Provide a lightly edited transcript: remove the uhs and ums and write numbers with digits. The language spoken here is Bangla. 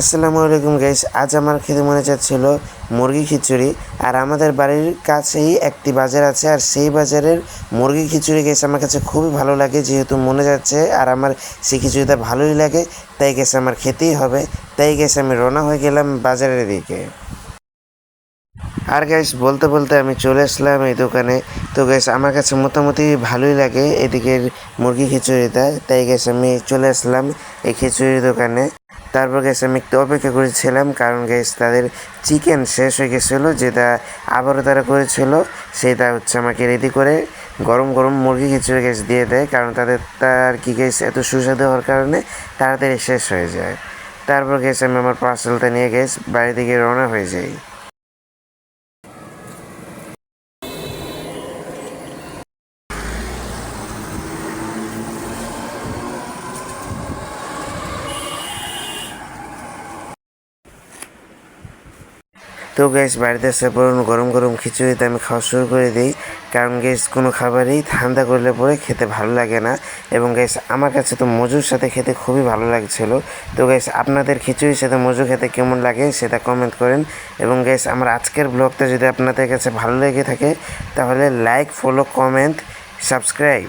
আসসালামু আলাইকুম গাইস। আজ আমার খেতে মনে চাচ্ছিল মুরগি খিচুড়ি। আর আমাদের বাড়ির কাছেই একটি বাজার আছে, আর সেই বাজারের মুরগি খিচুড়ি গাইস আমার কাছে খুবই ভালো লাগে, যেহেতু মনে যাচ্ছে আর আমার সেই খিচুড়িটা ভালোই লাগে, তাই গেছে আমার খেতেই হবে। তাই গেছে আমি রওনা হয়ে গেলাম বাজারের দিকে। আর গাইস বলতে বলতে আমি চলে আসলাম এই দোকানে। তো গাইস আমার কাছে মোটামুটি ভালোই লাগে এদিকের মুরগি খিচুড়িটা, তাই গেছে আমি চলে আসলাম এই খিচুড়ির দোকানে। তারপর গেছে আমি একটু অপেক্ষা করেছিলাম, কারণ গেছে তাদের চিকেন শেষ হয়ে গেছিলো, যেটা আবারও তারা করেছিল, সেটা হচ্ছে আমাকে রেডি করে গরম গরম মুরগি খিচুড়ি গ্যাস দিয়ে দেয়, কারণ তাদের তার কি গ্যাস এত সুস্বাদু হওয়ার কারণে তাড়াতাড়ি শেষ হয়ে যায়। তারপর গেছে আমি আমার পার্সেলটা নিয়ে গেছি বাড়ি থেকে রওনা হয়ে যাই। তো গ্যাস বাড়িতে আসার পর গরম গরম খিচুড়িতে আমি খাওয়া শুরু করে দিই, কারণ গ্যাস কোনো খাবারই ঠান্ডা করলে পরে খেতে ভালো লাগে না। এবং গ্যাস আমার কাছে তো মজুর সাথে খেতে খুবই ভালো লাগছিল। তো গ্যাস আপনাদের খিচুড়ির সাথে মজু খেতে কেমন লাগে সেটা কমেন্ট করেন। এবং গ্যাস আমার আজকের ব্লগটা যদি আপনাদের কাছে ভালো লেগে থাকে তাহলে লাইক, ফলো, কমেন্ট, সাবস্ক্রাইব।